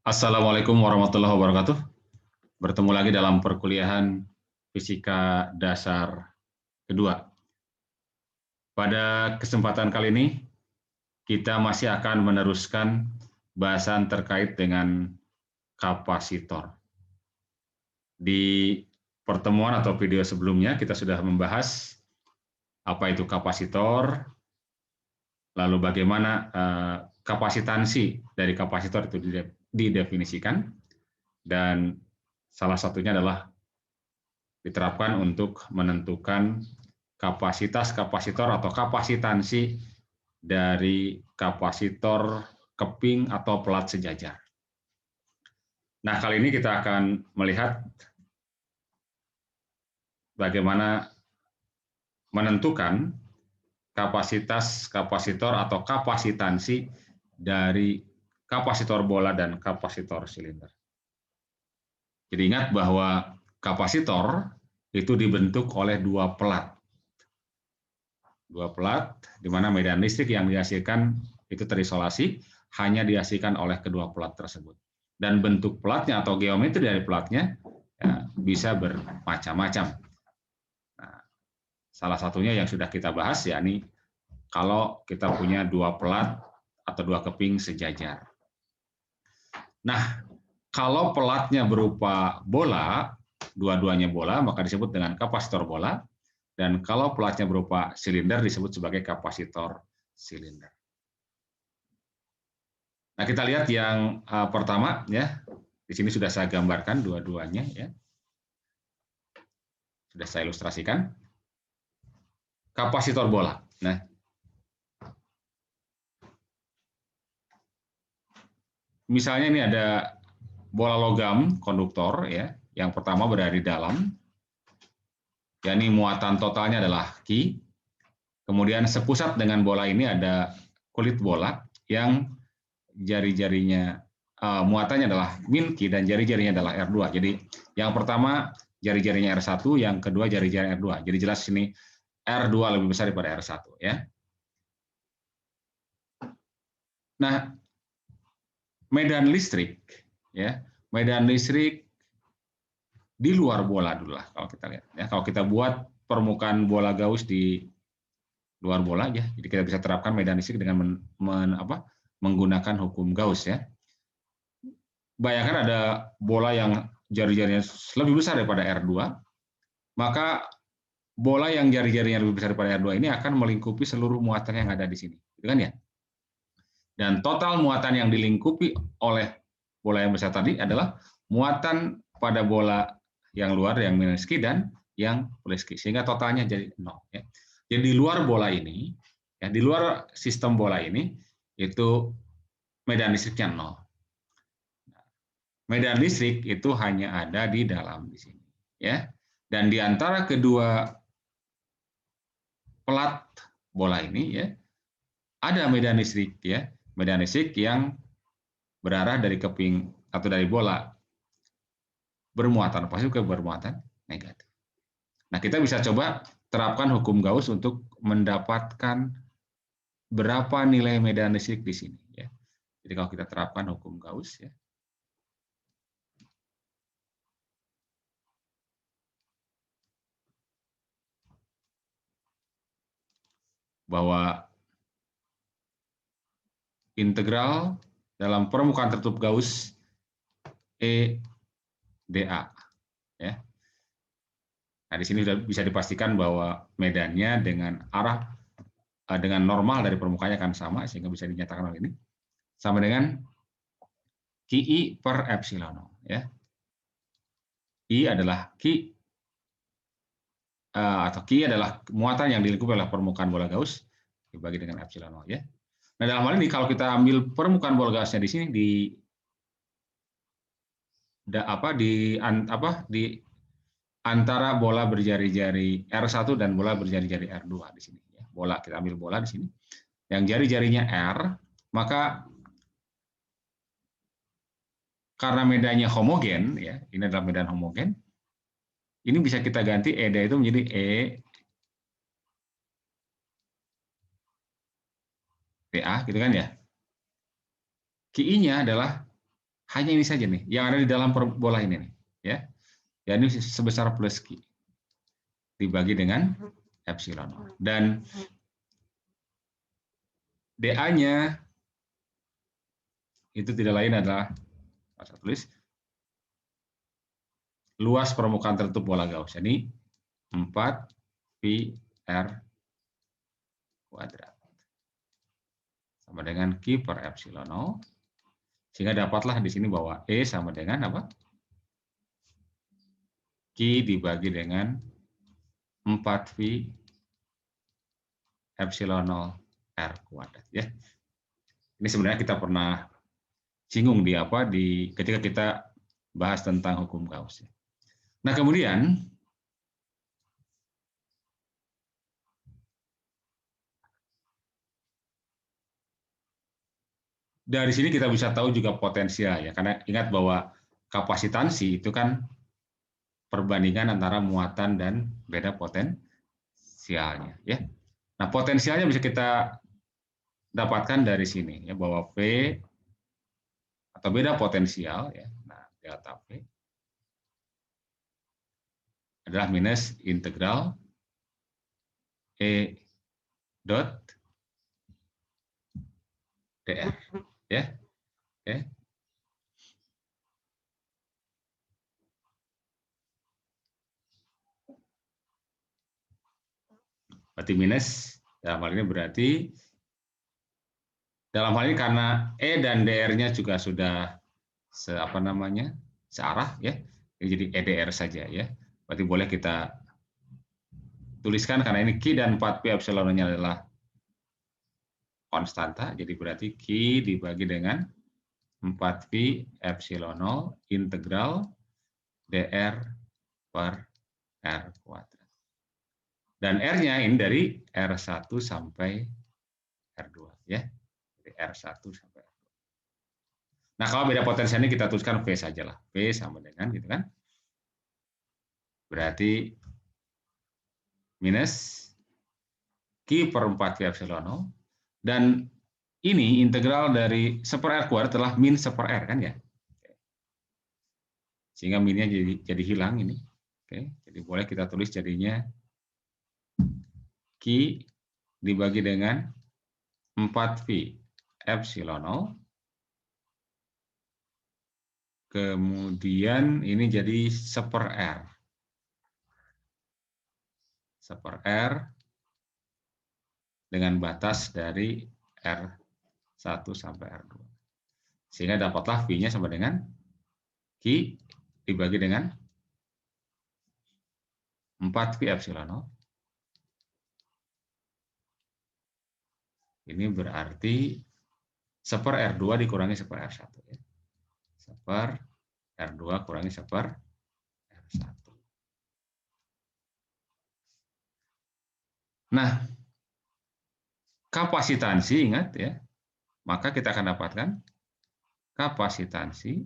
Assalamualaikum warahmatullahi wabarakatuh. Bertemu lagi dalam perkuliahan Fisika Dasar kedua. Pada kesempatan kali ini, kita masih akan meneruskan bahasan terkait dengan kapasitor. Di pertemuan atau video sebelumnya, kita sudah membahas apa itu kapasitor, lalu bagaimana kapasitansi dari kapasitor itu didefinisikan, dan salah satunya adalah diterapkan untuk menentukan kapasitas kapasitor atau kapasitansi dari kapasitor keping atau pelat sejajar. Nah, kali ini kita akan melihat bagaimana menentukan kapasitas kapasitor atau kapasitansi dari kapasitor bola dan kapasitor silinder. Jadi ingat bahwa kapasitor itu dibentuk oleh dua pelat. Dua pelat, di mana medan listrik yang dihasilkan itu terisolasi, hanya dihasilkan oleh kedua pelat tersebut. Dan bentuk pelatnya atau geometri dari pelatnya ya, bisa bermacam-macam. Nah, salah satunya yang sudah kita bahas, yakni kalau kita punya dua pelat atau dua keping sejajar. Nah, kalau pelatnya berupa bola, dua-duanya bola, maka disebut dengan kapasitor bola. Dan kalau pelatnya berupa silinder disebut sebagai kapasitor silinder. Nah, kita lihat yang pertama ya. Di sini sudah saya gambarkan dua-duanya ya. Sudah saya ilustrasikan. Kapasitor bola. Nah, misalnya ini ada bola logam konduktor ya. Yang pertama berada di dalam. yakni muatan totalnya adalah Q. Kemudian sepusat dengan bola ini ada kulit bola yang jari-jarinya muatannya adalah min Q dan jari-jarinya adalah R2. Jadi yang pertama jari-jarinya R1, yang kedua jari-jari R2. Jadi jelas ini R2 lebih besar daripada R1 ya. Nah, medan listrik ya, medan listrik di luar bola dulu lah kalau kita lihat ya. Kalau kita buat permukaan bola Gauss di luar bola ya. Jadi kita bisa terapkan medan listrik dengan menggunakan hukum Gauss ya. Bayangkan ada bola yang jari-jarinya lebih besar daripada R2, maka bola yang jari-jarinya lebih besar daripada R2 ini akan melingkupi seluruh muatan yang ada di sini. Gitu kan ya? Dan total muatan yang dilingkupi oleh bola yang besar tadi adalah muatan pada bola yang luar yang minus Q dan yang plus Q. Sehingga totalnya jadi 0. Ya. Jadi di luar bola ini, ya, di luar sistem bola ini, itu medan listriknya 0. Medan listrik itu hanya ada di dalam di sini, ya. Dan di antara kedua pelat bola ini, ya, ada medan listrik, ya, medan listrik yang berarah dari keping atau dari bola bermuatan positif ke bermuatan negatif. Nah, kita bisa coba terapkan hukum Gauss untuk mendapatkan berapa nilai medan listrik di sini, ya. Jadi kalau kita terapkan hukum Gauss, ya, bahwa integral dalam permukaan tertutup Gauss E dA, ya. Nah, di sini sudah bisa dipastikan bahwa medannya dengan arah dengan normal dari permukaannya akan sama, sehingga bisa dinyatakan hal ini sama dengan QI per epsilon, ya. I adalah Q atau Q adalah muatan yang dilingkupi oleh permukaan bola Gauss dibagi dengan epsilon, ya. Nah, dalam hal ini kalau kita ambil permukaan bola Gaussnya di sini di antara bola berjari-jari R1 dan bola berjari-jari R2 di sini, ya. Bola, kita ambil bola di sini yang jari-jarinya R, maka karena medannya homogen, ya, ini adalah medan homogen, ini bisa kita ganti EDA itu menjadi E TA, gitu kan ya. QI-nya adalah H hanya ini saja nih, yang ada di dalam bola ini nih, ya. Ya ini sebesar plus Q dibagi dengan epsilon. Dan dA-nya itu tidak lain adalah, saya tulis, luas permukaan tertutup bola Gauss. Ini 4 pi R kuadrat. Sama dengan Q per epsilon 0. Sehingga dapatlah di sini bahwa E sama dengan apa? Q dibagi dengan 4 pi epsilon 0 R kuadrat, ya. Ini sebenarnya kita pernah singgung di ketika kita bahas tentang hukum Gauss. Nah, kemudian dari sini kita bisa tahu juga potensial, ya, karena ingat bahwa kapasitansi itu kan perbandingan antara muatan dan beda potensialnya, ya. Nah, potensialnya bisa kita dapatkan dari sini, ya, bahwa V atau beda potensial, ya. Nah, delta V adalah minus integral E dot dr, ya. Oke. Berarti minus dalam hal ini berarti dalam hal ini karena E dan DR-nya juga sudah searah, ya. Jadi EDR saja, ya. Berarti boleh kita tuliskan karena ini Q dan 4P epsilon-nya adalah konstanta, jadi berarti Q dibagi dengan 4P epsilon 0 integral DR per R kuadrat. Dan R-nya ini dari R1 sampai R2, ya. Dari R1 sampai R2. Nah, kalau beda potensialnya kita tuliskan V saja lah. V sama dengan gitu kan. Berarti minus Q per 4 pi epsilon 0. Dan ini integral dari 1/R kuadrat adalah min 1/R kan, ya. Sehingga minnya jadi hilang ini. Oke, jadi boleh kita tulis jadinya Q dibagi dengan 4 pi epsilon 0. Kemudian ini jadi 1/R. 1/R dengan batas dari R1 sampai R2. Sehingga dapatlah V-nya sama dengan Q dibagi dengan 4 pi epsilon 0. Ini berarti 1/R2 dikurangi 1/R1. Ya. 1/R2 kurangi 1/R1. Nah, kapasitansi, ingat ya, maka kita akan dapatkan kapasitansi,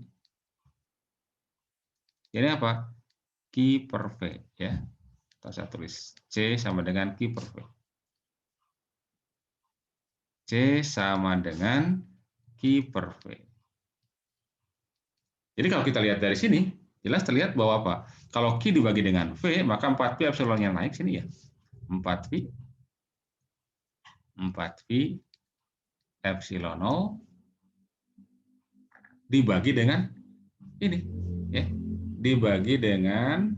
ini apa? Q per V, ya. Atau saya tulis C sama dengan Q per V. C sama dengan Q per V. Jadi kalau kita lihat dari sini, jelas terlihat bahwa apa? Kalau Q dibagi dengan V, maka 4Pi epsilon yang naik sini, ya. 4Pi epsilon 0 dibagi dengan ini, ya. Dibagi dengan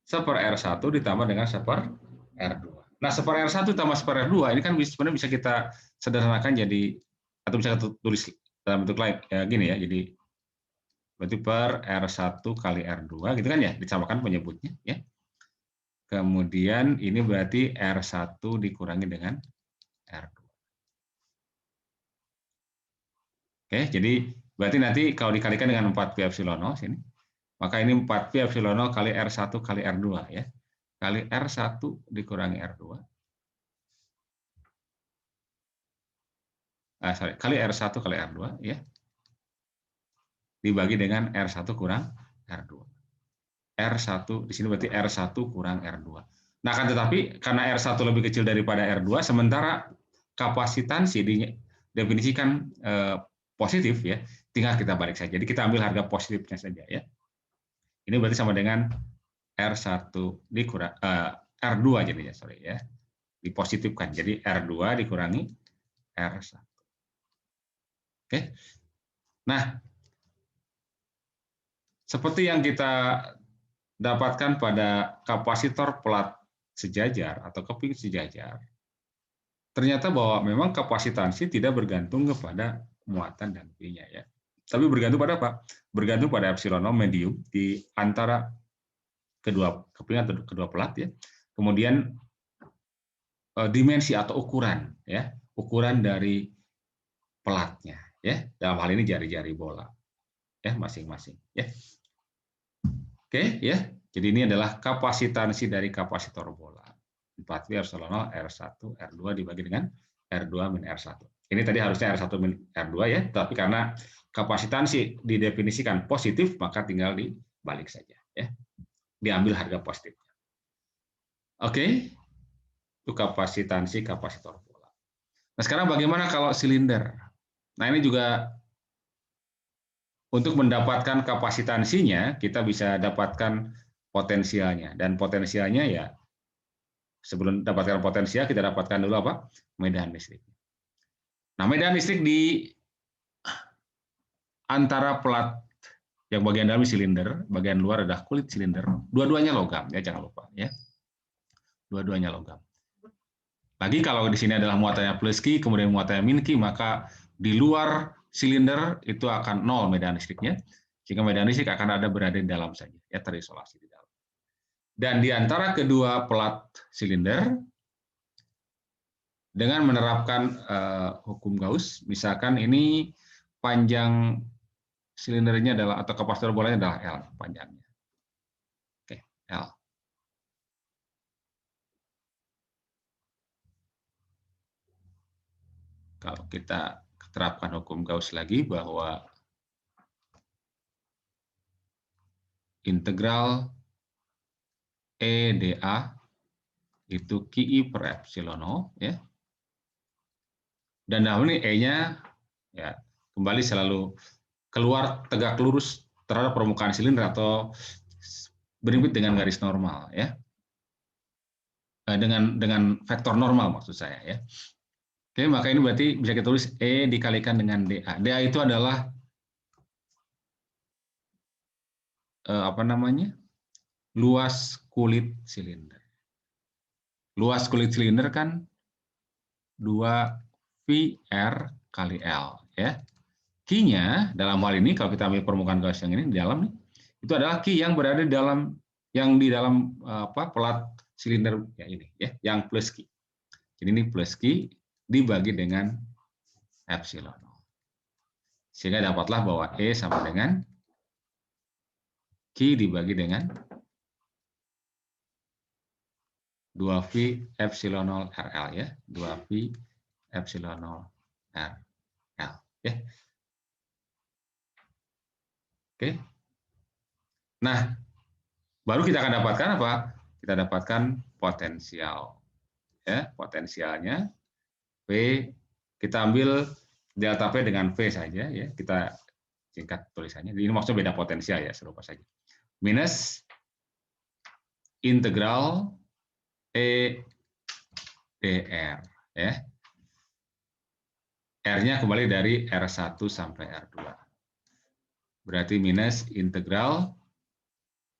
1/R1 ditambah dengan 1/R2. Nah, 1/R1 tambah 1/R2 ini kan sebenarnya bisa kita sederhanakan jadi, atau bisa kita tulis dalam bentuk lain, ya, gini ya. Jadi berarti per R1 kali R2 gitu kan, ya, disamakan penyebutnya, ya. Kemudian ini berarti R1 dikurangi dengan R2. Oke, jadi berarti nanti kalau dikalikan dengan 4Pi epsilon 0 sini, maka ini 4Pi epsilon 0 kali R1 kali R2, ya. Kali R1 dikurangi R2. Kali R1 kali R2, ya. Dibagi dengan R1 kurang R2. R1 di sini berarti R1 kurang R2. Nah, kan tetapi karena R1 lebih kecil daripada R2, sementara kapasitansi didefinisikan positif ya, tinggal kita balik saja. Jadi kita ambil harga positifnya saja ya. Ini berarti sama dengan R1 dikurang R2 jadinya, sorry ya. Dipositifkan. Jadi R2 dikurangi R1. Oke. Nah, seperti yang kita dapatkan pada kapasitor pelat sejajar atau keping sejajar, ternyata bahwa memang kapasitansi tidak bergantung kepada muatan dan P-nya ya. Tapi bergantung pada apa? Bergantung pada epsilon medium di antara kedua keping atau kedua pelat ya. Kemudian dimensi atau ukuran ya, ukuran dari pelatnya ya. Dalam hal ini jari-jari bola ya masing-masing ya. Oke ya. Jadi ini adalah kapasitansi dari kapasitor bola. 4V epsilon 0 R1 R2 dibagi dengan R2 min R1. Ini tadi harusnya R1 min R2 ya, tapi karena kapasitansi didefinisikan positif maka tinggal dibalik saja ya. Diambil harga positifnya. Oke. Itu kapasitansi kapasitor bola. Nah, sekarang bagaimana kalau silinder? Nah, ini juga untuk mendapatkan kapasitansinya kita bisa dapatkan potensialnya, dan potensialnya ya sebelum dapatkan potensial kita dapatkan dulu apa? Medan listrik. Nah, medan listrik di antara pelat yang bagian dalam silinder, bagian luar adalah kulit silinder, dua-duanya logam ya, jangan lupa ya. Dua-duanya logam. Lagi kalau di sini adalah muatannya plus Q, kemudian muatannya min Q, maka di luar silinder itu akan nol medan listriknya, sehingga medan listrik akan berada di dalam saja, ya terisolasi di dalam. Dan di antara kedua pelat silinder, dengan menerapkan hukum Gauss, misalkan ini panjang silindernya adalah atau kapasitor bolanya adalah L panjangnya. Oke, L. Kalau kita terapkan hukum Gauss lagi bahwa integral EdA itu QI per epsilon 0 ya. Dan dalam ini E-nya ya kembali selalu keluar tegak lurus terhadap permukaan silinder atau berimbit dengan garis normal ya. Dengan vektor normal maksud saya ya. Oke, maka ini berarti bisa kita tulis E dikalikan dengan DA. DA itu adalah apa namanya? Luas kulit silinder. Luas kulit silinder kan 2VR kali L ya. Q-nya dalam hal ini kalau kita ambil permukaan garis yang ini di dalam nih, itu adalah Q yang berada di dalam pelat silinder ya ini ya, yang plus Q. Jadi ini plus Q dibagi dengan epsilon. Sehingga dapatlah bahwa E sama dengan Q dibagi dengan 2V epsilon 0 RL ya, 2V epsilon 0 RL ya. Oke. Nah, baru kita akan dapatkan apa? Kita dapatkan potensial. Ya, potensialnya P, kita ambil delta P dengan V saja ya, kita singkat tulisannya. Ini maksudnya beda potensial ya, serupa saja. Minus integral E dr ya. R-nya kembali dari R1 sampai R2. Berarti minus integral,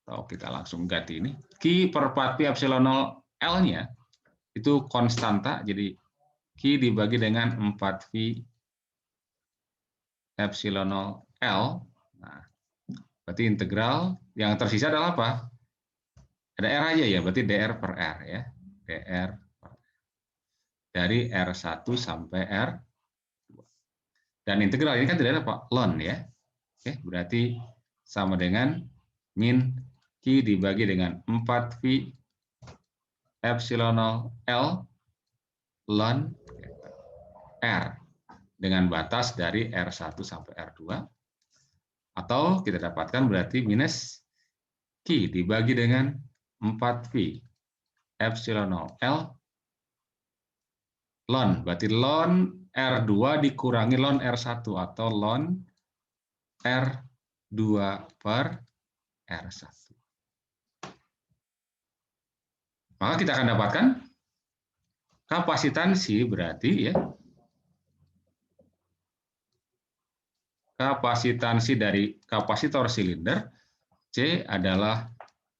atau kita langsung ganti ini, Q per 4Pi epsilon 0 L-nya itu konstanta, jadi Q dibagi dengan 4V epsilon 0 L. Nah, berarti integral yang tersisa adalah apa? Ada R aja ya, berarti dr per R ya. Dr per R. Dari R1 sampai R2. Dan integral ini kan tidak ada apa? Ln ya. Oke, berarti sama dengan min Q dibagi dengan 4V epsilon 0 L ln R dengan batas dari R1 sampai R2. Atau kita dapatkan berarti minus Q dibagi dengan 4V epsilon 0 L ln, berarti ln R2 dikurangi ln R1 atau ln R2 per R1. Maka kita akan dapatkan kapasitansi berarti ya. Kapasitansi dari kapasitor silinder C adalah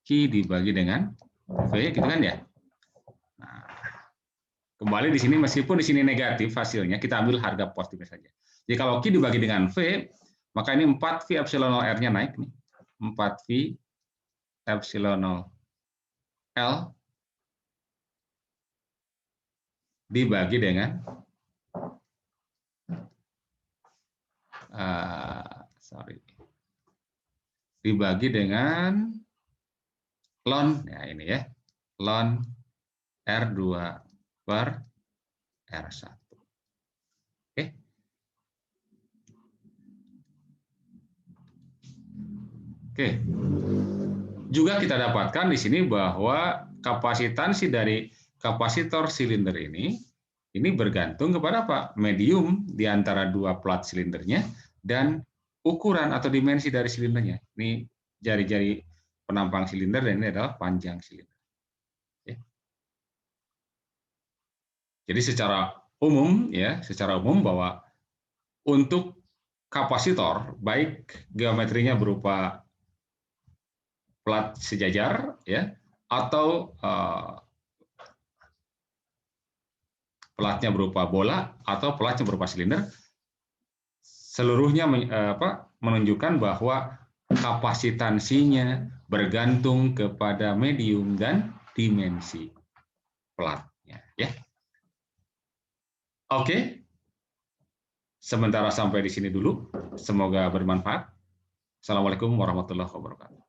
Q dibagi dengan V, gitu kan ya. Nah, kembali di sini meskipun di sini negatif hasilnya, kita ambil harga positifnya saja. Jadi kalau Q dibagi dengan V, maka ini 4V epsilon R-nya naik nih. 4V epsilon L dibagi dengan dibagi dengan ln, ya ini ya, ln R2 per R1. Oke. Oke. Juga kita dapatkan di sini bahwa kapasitansi dari kapasitor silinder ini bergantung kepada apa? Medium di antara dua plat silindernya dan ukuran atau dimensi dari silindernya. Ini jari-jari penampang silinder dan ini adalah panjang silinder. Oke. Jadi secara umum bahwa untuk kapasitor baik geometrinya berupa plat sejajar ya atau platnya berupa bola atau platnya berupa silinder, seluruhnya menunjukkan bahwa kapasitansinya bergantung kepada medium dan dimensi platnya ya. Oke. Sementara sampai di sini dulu. Semoga bermanfaat. Assalamualaikum warahmatullahi wabarakatuh.